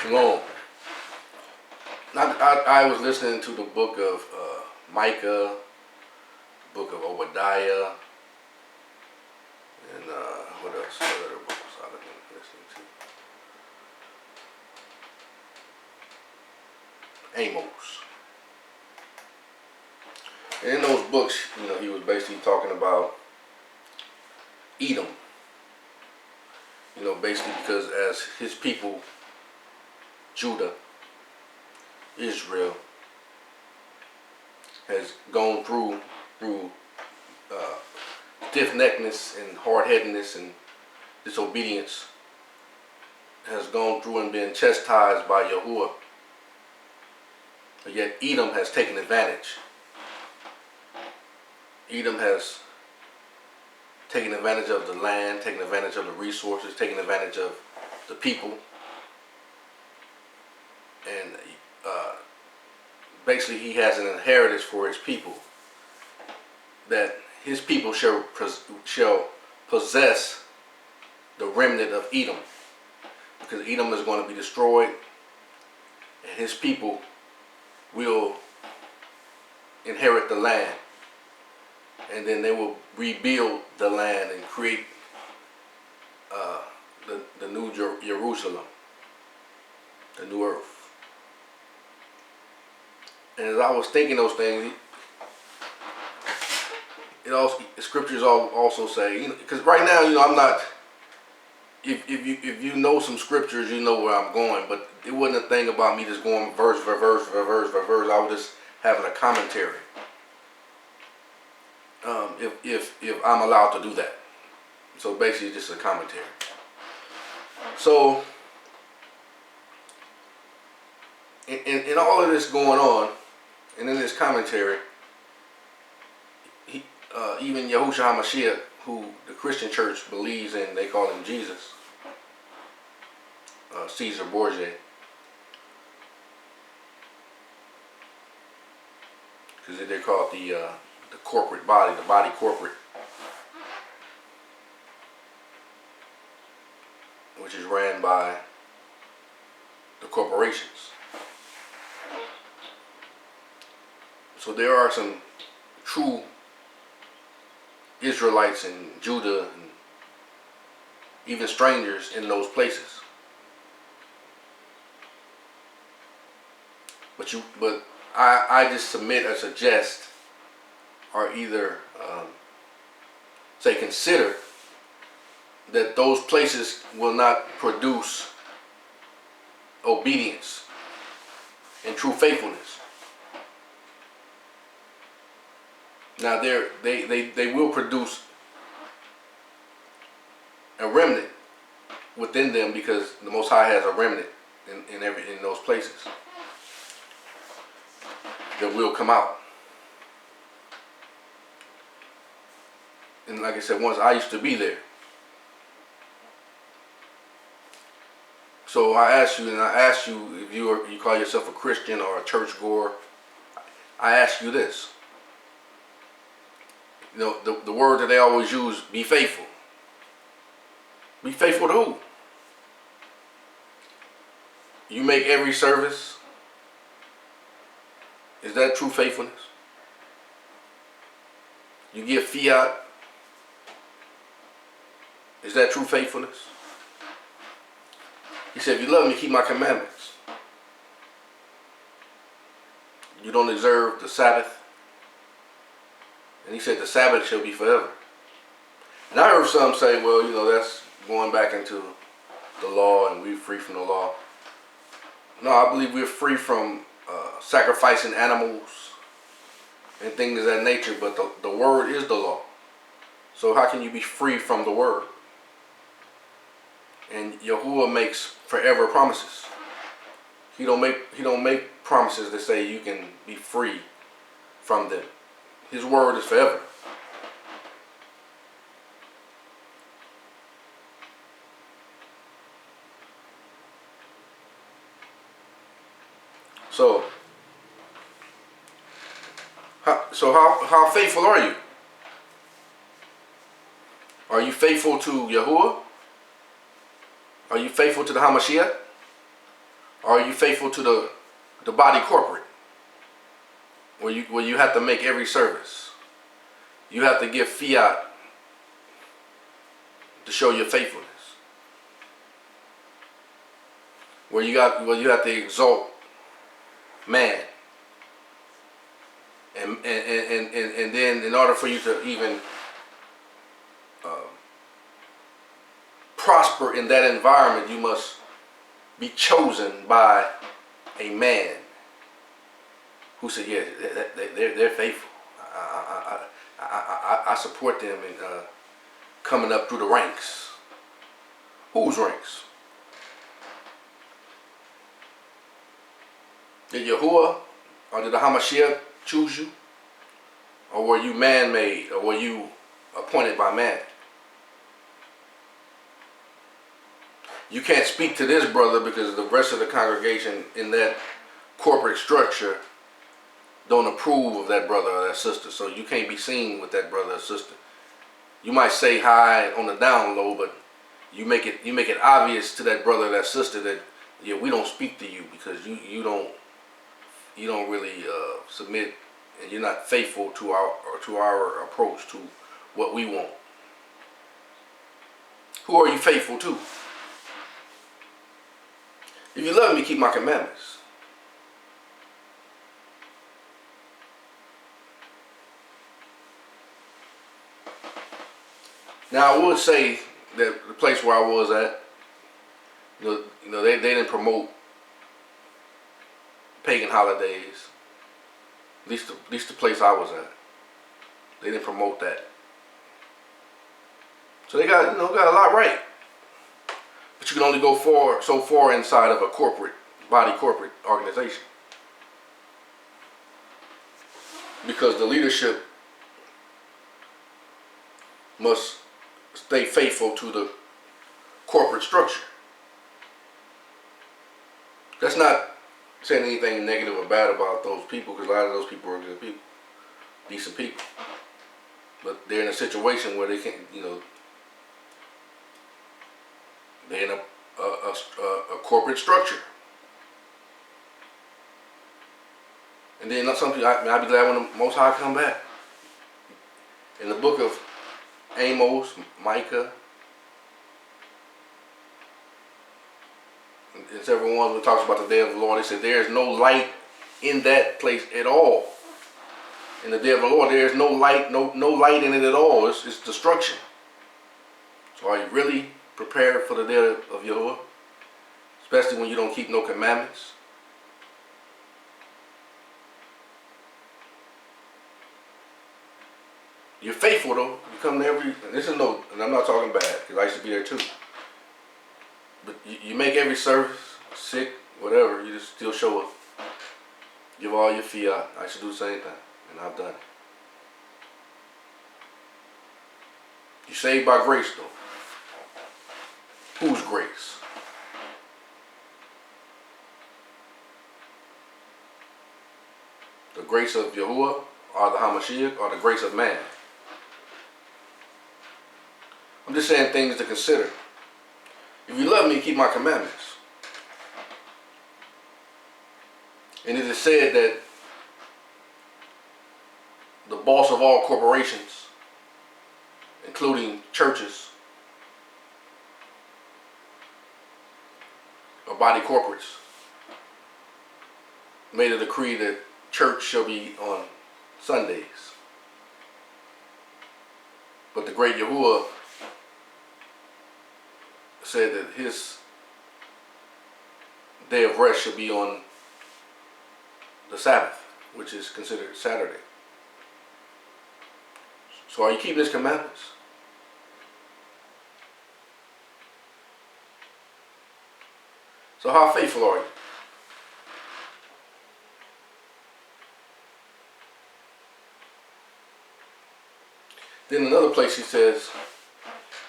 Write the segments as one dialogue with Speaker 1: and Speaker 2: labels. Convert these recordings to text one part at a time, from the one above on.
Speaker 1: Shalom. I was listening to the book of Micah, book of Obadiah, and what else? What other books I've been listening to? Amos. And in those books, he was basically talking about Edom. Basically because as his people, Judah, Israel, has gone through stiff-neckedness and hard-headedness and disobedience, has gone through and been chastised by Yahuwah. But yet Edom has taken advantage. Edom has taken advantage of the land, taken advantage of the resources, taken advantage of the people. And basically he has an inheritance for his people, that his people shall possess the remnant of Edom, because Edom is going to be destroyed and his people will inherit the land, and then they will rebuild the land and create the new Jerusalem, the new earth. And as I was thinking those things, the scriptures also say, because right now, I'm not. If you know some scriptures, you know where I'm going. But it wasn't a thing about me just going verse for verse for verse for verse. I was just having a commentary. If I'm allowed to do that, so basically just a commentary. So in all of this going on, and in this commentary, even Yahushua HaMashiach, who the Christian church believes in, they call him Jesus, Caesar Borgia, because they call it the corporate body, the body corporate, which is ran by the corporations. So there are some true Israelites in Judah and even strangers in those places. But I just submit or suggest, or either say consider, that those places will not produce obedience and true faithfulness. Now they will produce a remnant within them, because the Most High has a remnant in those places that will come out. And like I said, once I used to be there. So I ask you if you call yourself a Christian or a churchgoer, I ask you this. The word that they always use, be faithful. Be faithful to who? You make every service. Is that true faithfulness? You give fiat. Is that true faithfulness? He said, if you love me, keep my commandments. You don't observe the Sabbath. And he said, the Sabbath shall be forever. And I heard some say, well, that's going back into the law and we're free from the law. No, I believe we're free from sacrificing animals and things of that nature, but the word is the law. So how can you be free from the word? And Yahuwah makes forever promises. He don't make promises that say you can be free from them. His word is forever. So how faithful are you? Are you faithful to Yahuwah? Are you faithful to the Hamashiach? Are you faithful to the body corporate? Where you have to make every service. You have to give fiat to show your faithfulness. Where you have to exalt man. And then in order for you to even prosper in that environment, you must be chosen by a man who said, yeah, they're faithful. I support them in coming up through the ranks. Whose ranks? Did Yahuwah or did the Hamashiach choose you? Or were you man-made? Or were you appointed by man? You can't speak to this brother because the rest of the congregation in that corporate structure don't approve of that brother or that sister. So you can't be seen with that brother or sister. You might say hi on the down low, but you make it obvious to that brother or that sister that, yeah, we don't speak to you because you don't really submit, and you're not faithful to our approach to what we want. Who are you faithful to? If you love me, keep my commandments. Now I would say that the place where I was at, they didn't promote pagan holidays. At least the place I was at, they didn't promote that. So they got a lot right. But you can only go so far inside of a corporate organization, because the leadership must stay faithful to the corporate structure. That's not saying anything negative or bad about those people, because a lot of those people are good people, decent people. But they're in a situation where they can't, they're in a corporate structure. And then some people, I'll be glad when the Most High come back. In the book of Amos, Micah, and several ones when it talks about the day of the Lord, they said there is no light in that place at all. In the day of the Lord, there is no light, no light in it at all. It's destruction. So are you really prepared for the day of Yahuwah? Especially when you don't keep no commandments. You're faithful though. You come to every, and I'm not talking bad, because I used to be there too. But you make every service, sick, whatever, you just still show up. Give all your fiat. I should do the same thing, and I've done it. You're saved by grace though. Whose grace? The grace of Yahuwah, or the Hamashiach, or the grace of man? I'm just saying things to consider. If you love me, keep my commandments. And it is said that the boss of all corporations, including churches or body corporates, made a decree that church shall be on Sundays. But the great Yahuwah said that his day of rest should be on the Sabbath, which is considered Saturday. So are you keeping his commandments? So how faithful are you? Then another place he says,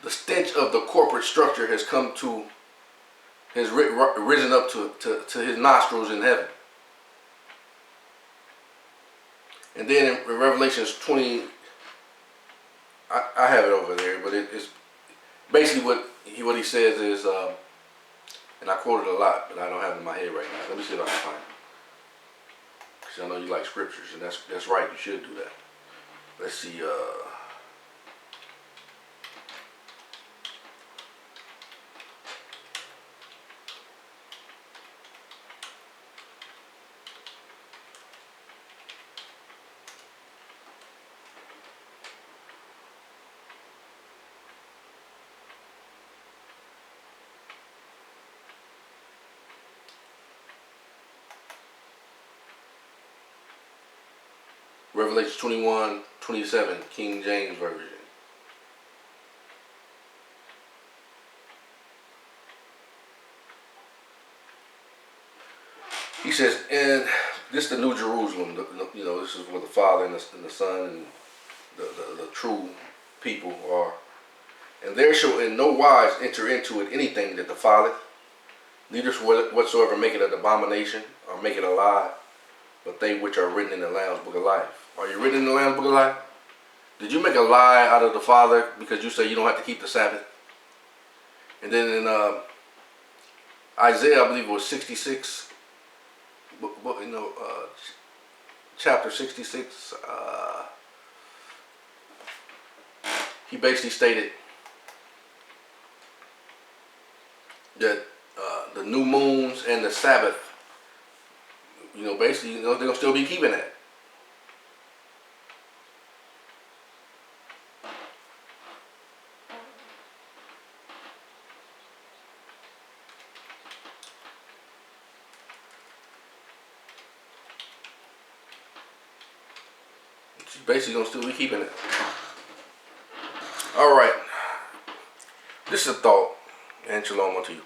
Speaker 1: the stench of the corporate structure has risen up to his nostrils in heaven. And then in Revelations 20, I have it over there, but it's basically what he says is, And I quoted a lot, but I don't have it in my head right now. Let me see if I can find it. Because I know you like scriptures, and that's right. You should do that. Let's see. Revelation 21:27, King James Version. He says, and this is the New Jerusalem. This is where the Father and the Son and the true people are. And there shall in no wise enter into it anything that defileth, neither whatsoever make it an abomination or make it a lie, but they which are written in the Lamb's book of life. Are you written in the Lamb's book of life? Did you make a lie out of the Father because you say you don't have to keep the Sabbath? And then in Isaiah, I believe it was 66, chapter 66, he basically stated that the new moons and the Sabbath, basically, they're going to still be keeping that. She's basically going to still be keeping it. All right. This is a thought, and shalom unto you.